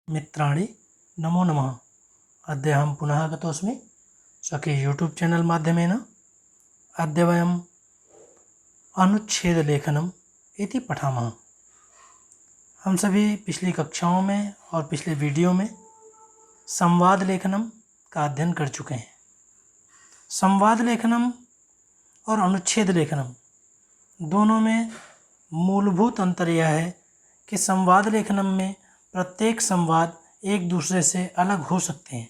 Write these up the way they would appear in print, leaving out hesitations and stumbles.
मित्राणि नमो नमः। अद्य अहं पुनः आगतोऽस्मि स्वकीय यूट्यूब चैनल माध्यमेन। अद्य वयम् अनुच्छेदलेखनम् इति पठामः। हम सभी पिछली कक्षाओं में और पिछले वीडियो में संवाद लेखनम का अध्ययन कर चुके हैं। संवाद लेखनम और अनुच्छेद लेखनम दोनों में मूलभूत अंतर यह है कि संवाद लेखनम में प्रत्येक संवाद एक दूसरे से अलग हो सकते हैं,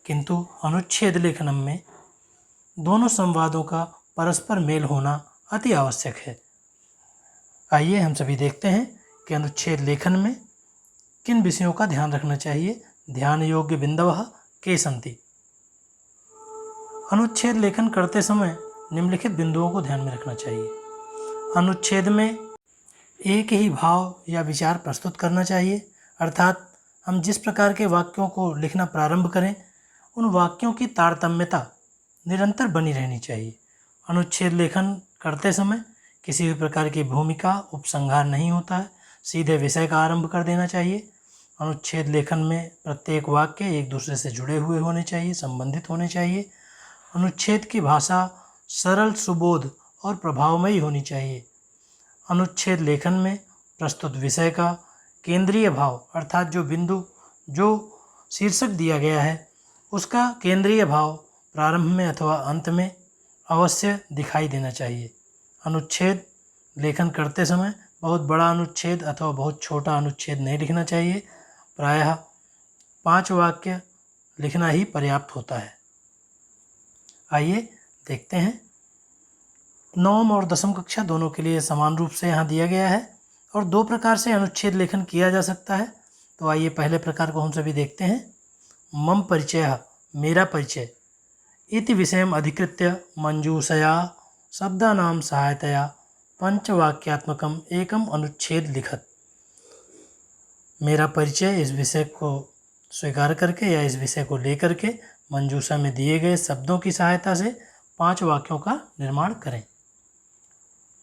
किंतु अनुच्छेद लेखनम में दोनों संवादों का परस्पर मेल होना अति आवश्यक है। आइए हम सभी देखते हैं कि अनुच्छेद लेखन में किन विषयों का ध्यान रखना चाहिए। ध्यान योग्य बिंदवः के सन्ति। अनुच्छेद लेखन करते समय निम्नलिखित बिंदुओं को ध्यान में रखना चाहिए। अनुच्छेद में एक ही भाव या विचार प्रस्तुत करना चाहिए, अर्थात हम जिस प्रकार के वाक्यों को लिखना प्रारंभ करें उन वाक्यों की तारतम्यता निरंतर बनी रहनी चाहिए। अनुच्छेद लेखन करते समय किसी भी प्रकार की भूमिका उपसंहार नहीं होता है, सीधे विषय का आरंभ कर देना चाहिए। अनुच्छेद लेखन में प्रत्येक वाक्य एक दूसरे से जुड़े हुए होने चाहिए, संबंधित होने चाहिए। अनुच्छेद की भाषा सरल, सुबोध और प्रभावमयी होनी चाहिए। अनुच्छेद लेखन में प्रस्तुत विषय का केंद्रीय भाव, अर्थात जो बिंदु, जो शीर्षक दिया गया है उसका केंद्रीय भाव प्रारंभ में अथवा अंत में अवश्य दिखाई देना चाहिए। अनुच्छेद लेखन करते समय बहुत बड़ा अनुच्छेद अथवा बहुत छोटा अनुच्छेद नहीं लिखना चाहिए। प्रायः 5 वाक्य लिखना ही पर्याप्त होता है। आइए देखते हैं। 9वीं और 10वीं कक्षा दोनों के लिए समान रूप से यहाँ दिया गया है और 2 प्रकार से अनुच्छेद लेखन किया जा सकता है। तो आइए पहले प्रकार को हम सभी देखते हैं। मम परिचयः, मेरा परिचय। इति विषयम् अधिकृत्य मंजूषया शब्दानां सहायतया पंचवाक्यात्मकम् एकम् अनुच्छेद लिखत। मेरा परिचय, इस विषय को स्वीकार करके या इस विषय को लेकर के मंजूषा में दिए गए शब्दों की सहायता से 5 वाक्यों का निर्माण करें।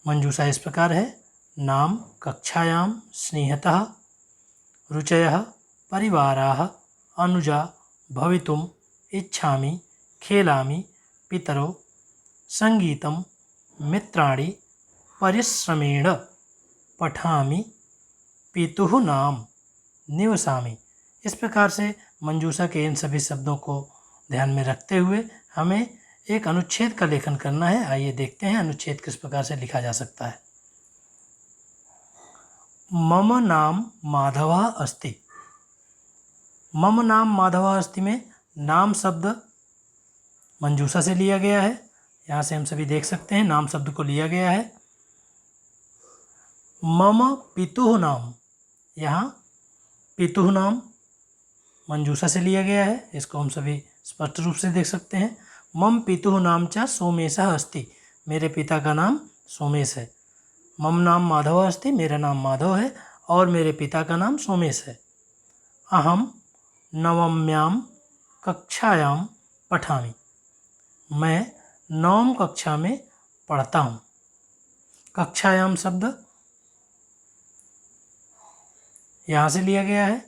मंजूषा इस प्रकार है। नाम कक्षायां स्नेहतः, रुचयः परिवाराः, अनुजा भवितुम् इच्छामि, खेलामि, पितरौ संगीतं, मित्राणि, परिश्रमेण पठामि, पितुः नाम निवसामि। इस प्रकार से मंजूषा के इन सभी शब्दों को ध्यान में रखते हुए हमें एक अनुच्छेद का लेखन करना है। आइए देखते हैं अनुच्छेद किस प्रकार से लिखा जा सकता है। मम नाम माधवः अस्ति। मम नाम माधवः अस्ति में नाम शब्द मंजूषा से लिया गया है। यहाँ से हम सभी देख सकते हैं नाम शब्द को लिया गया है। मम पितुः नाम, यहाँ पितुः नाम मंजूषा से लिया गया है। इसको हम सभी स्पष्ट रूप से देख सकते हैं। मम पितुः नाम च सोमेशः अस्ति। मेरे पिता का नाम सोमेश है। मम नाम माधव अस्ति, मेरा नाम माधव है और मेरे पिता का नाम सोमेश है। अहम नवम्यां कक्षायां पठामि। मैं 9वीं कक्षा में पढ़ता हूँ। कक्षायां शब्द यहाँ से लिया गया है।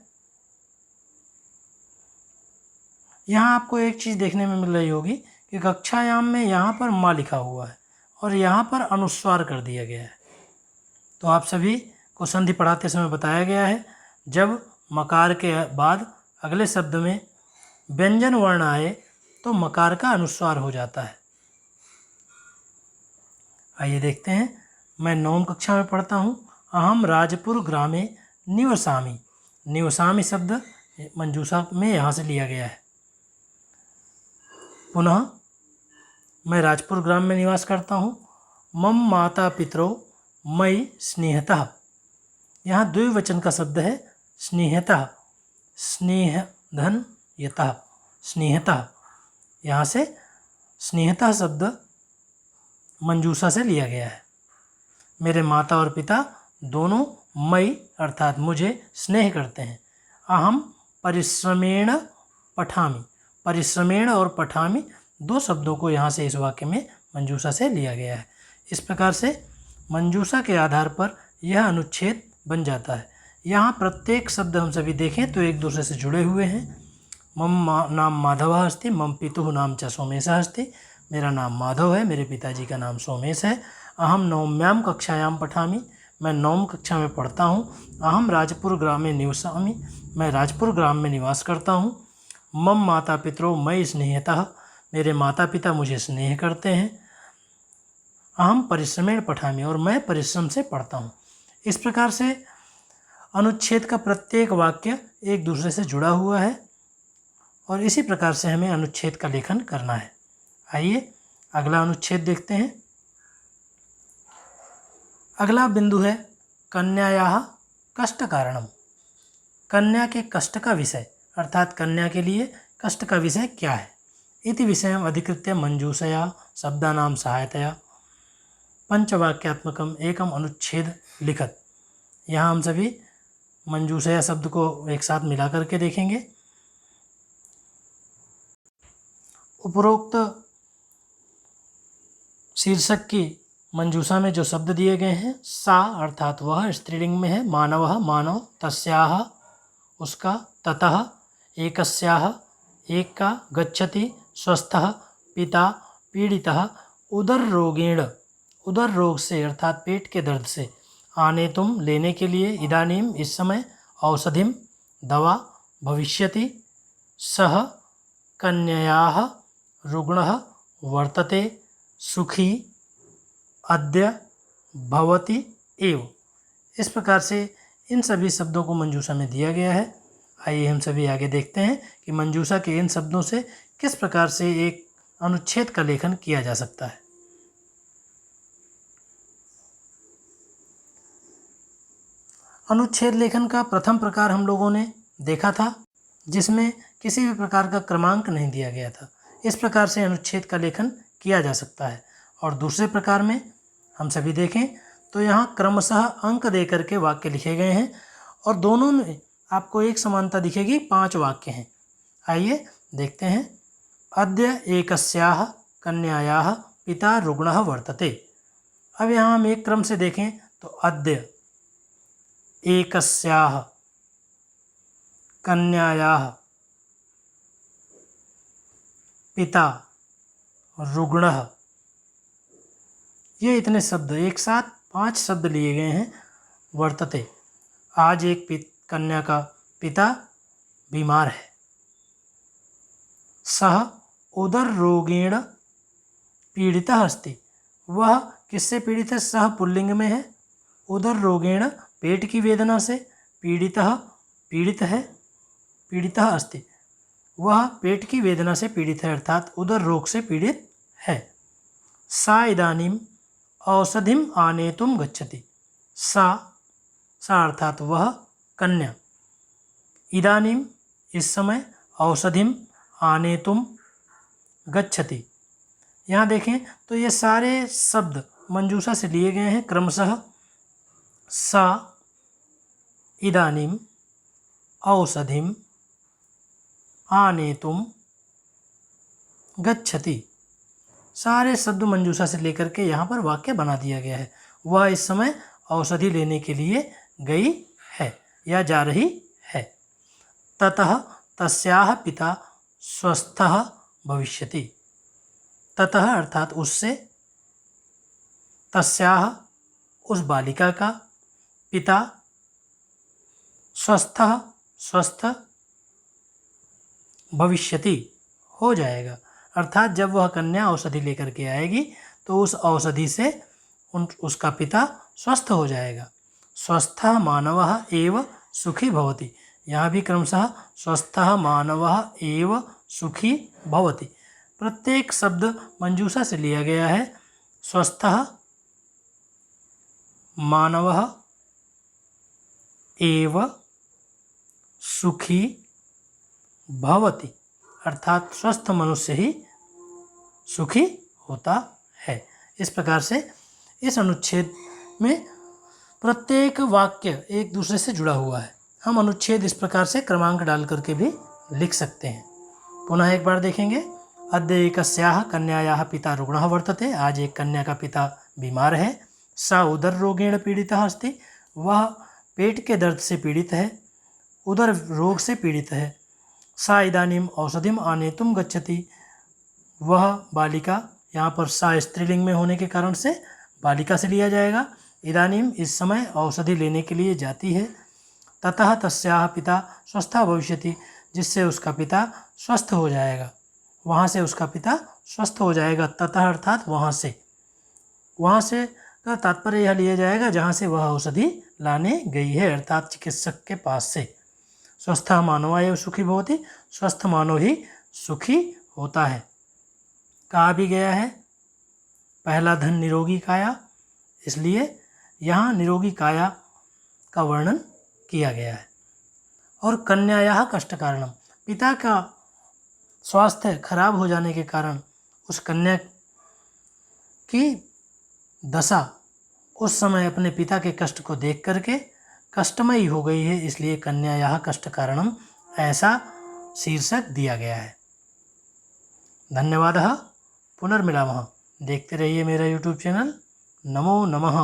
यहाँ आपको एक चीज़ देखने में मिल रही होगी कि कक्षायाम में यहाँ पर माँ लिखा हुआ है और यहाँ पर अनुस्वार कर दिया गया है। तो आप सभी को संधि पढ़ाते समय बताया गया है, जब मकार के बाद अगले शब्द में व्यंजन वर्ण आए तो मकार का अनुस्वार हो जाता है। आइए देखते हैं। मैं 9वीं कक्षा में पढ़ता हूँ। अहम राजपुर ग्रामे निवसामि। निवसामि शब्द मंजूषा में यहाँ से लिया गया है। पुनः मैं राजपुर ग्राम में निवास करता हूँ। मम माता पितरौ मयि स्नेहतः। यहाँ द्विवचन का शब्द है स्नेहतः, स्नेहधन यतः, स्नेहतः। यहाँ से स्नेहतः शब्द मंजूषा से लिया गया है। मेरे माता और पिता दोनों मयि अर्थात मुझे स्नेह करते हैं। अहम परिश्रमेण पठामि। परिश्रमेण और पठामि 2 शब्दों को यहाँ से इस वाक्य में मंजूषा से लिया गया है। इस प्रकार से मंजूषा के आधार पर यह अनुच्छेद बन जाता है। यहाँ प्रत्येक शब्द हम सभी देखें तो एक दूसरे से जुड़े हुए हैं। मम नाम माधवः अस्ति, मम पितुः नाम च सोमेशः अस्ति। मेरा नाम माधव है, मेरे पिताजी का नाम सोमेश है। अहम नवम्यां कक्षायां पठामि, मैं 9वीं कक्षा में पढ़ता हूँ। अहम राजपुर ग्रामे निवसामि, मैं राजपुर ग्राम में निवास करता हूँ। मम माता पितरौ मयि स्नेहतः, मेरे माता पिता मुझे स्नेह करते हैं। अहम परिश्रमेण पठामि, और मैं परिश्रम से पढ़ता हूँ। इस प्रकार से अनुच्छेद का प्रत्येक वाक्य एक दूसरे से जुड़ा हुआ है और इसी प्रकार से हमें अनुच्छेद का लेखन करना है। आइए अगला अनुच्छेद देखते हैं। अगला बिंदु है कन्यायाः कष्ट कारणम। कन्या के कष्ट का विषय, अर्थात कन्या के लिए कष्ट का विषय क्या है। इति विषयम् अधिकृत्य मंजूषया शब्दानां सहायतया पंचवाक्यात्मकम एकम अनुच्छेद लिखत। यहाँ हम सभी मंजूषया शब्द को एक साथ मिला करके देखेंगे। उपरोक्त शीर्षक की मंजूषा में जो शब्द दिए गए हैं, सा अर्थात वह स्त्रीलिंग में है, मानवः मानव, तस्याः उसका, ततः एकस्याः एक का, गच्छति स्वस्थः पिता पीड़ितः उदर रोगेण उदर रोग से अर्थात पेट के दर्द से, आने तुम लेने के लिए, इदानीम इस समय, औषधिम दवा, भविष्यति सह कन्यायाः रुग्णः वर्तते, सुखी अद्य भवति एव। इस प्रकार से इन सभी शब्दों को मंजूषा में दिया गया है। आइए हम सभी आगे देखते हैं कि मंजूषा के इन शब्दों से किस प्रकार से एक अनुच्छेद का लेखन किया जा सकता है। अनुच्छेद लेखन का प्रथम प्रकार हम लोगों ने देखा था, जिसमें किसी भी प्रकार का क्रमांक नहीं दिया गया था। इस प्रकार से अनुच्छेद का लेखन किया जा सकता है। और दूसरे प्रकार में हम सभी देखें तो यहाँ क्रमशः अंक दे करके वाक्य लिखे गए हैं और दोनों में आपको एक समानता दिखेगी, 5 वाक्य हैं। आइए देखते हैं। अद्य एकस्याः कन्यायाः पिता रुग्णः वर्तते। अब यहाँ हम एक क्रम से देखें तो अद्य एकस्याः कन्यायाः पिता रुग्णः, ये इतने शब्द एक साथ 5 शब्द लिए गए हैं। वर्तते, आज एक कन्या का पिता बीमार है। सह उदर रोगेण पीड़ितः अस्ति, वह किससे पीड़ित है? सह पुल्लिंग में है। उदर रोगेण पेट की वेदना से, पीड़ितः पीड़ित है, पीड़ितः अस्ति, वह पेट की वेदना से पीड़ित है अर्थात उदर रोग से पीड़ित है। सा इदानीम औषधिम आनेतुम गच्छति, सा अर्थात वह कन्या, इदानीम इस समय, औषधिम आनेतुम गच्छति। यहाँ देखें तो ये सारे शब्द मंजूषा से लिए गए हैं क्रमशः। सा इदानीम औषधिम आनेतुम गच्छति, सारे शब्द मंजूषा से लेकर के यहाँ पर वाक्य बना दिया गया है। वह इस समय औषधि लेने के लिए गई है या जा रही है। ततः तस्याः पिता स्वस्थः भविष्यति, ततः अर्थात उससे, तस्याः उस बालिका का, पिता स्वस्थः स्वस्थ, भविष्यति हो जाएगा अर्थात जब वह कन्या औषधि लेकर के आएगी तो उस औषधि से उसका पिता स्वस्थ हो जाएगा। स्वस्थः मानवः एव सुखी भवति, यहाँ भी क्रमशः स्वस्थः मानवः एव सुखी भवति। प्रत्येक शब्द मंजूषा से लिया गया है। स्वस्थः मानवः एव सुखी भवति अर्थात स्वस्थ मनुष्य ही सुखी होता है। इस प्रकार से इस अनुच्छेद में प्रत्येक वाक्य एक दूसरे से जुड़ा हुआ है। हम अनुच्छेद इस प्रकार से क्रमांक डाल करके भी लिख सकते हैं। पुनः एक बार देखेंगे। अद्य एकस्याः कन्यायाः पिता रुग्णः वर्तते, आज एक कन्या का पिता बीमार है। सा उदर रोगेण पीड़ितः अस्ति, वह पेट के दर्द से पीड़ित है, उदर रोग से पीड़ित है। सा इदानीम औषधिम आनेतुम गच्छति, वह बालिका, यहाँ पर सा स्त्रीलिंग में होने के कारण से बालिका से लिया जाएगा। इदानीम इस समय औषधि लेने के लिए जाती है। ततः तस्याः पिता स्वस्था भविष्यति, जिससे उसका पिता स्वस्थ हो जाएगा। वहाँ से उसका पिता स्वस्थ हो जाएगा। ततः अर्थात वहाँ से का तात्पर्य यह लिया जाएगा जहाँ से वह औषधि लाने गई है, अर्थात चिकित्सक के पास से। स्वस्थः मानव एव सुखी भवति, स्वस्थ मानव ही सुखी होता है। कहा भी गया है पहला धन निरोगी काया, इसलिए यहाँ निरोगी काया का वर्णन किया गया है। और कन्यायाः कष्ट कारणम, पिता का स्वास्थ्य खराब हो जाने के कारण उस कन्या की दशा उस समय अपने पिता के कष्ट को देख करके कष्टमयी हो गई है, इसलिए कन्यायाः कष्ट कारणम ऐसा शीर्षक दिया गया है। धन्यवादः। पुनर्मिलामः। देखते रहिए मेरा यूट्यूब चैनल। नमो नमः।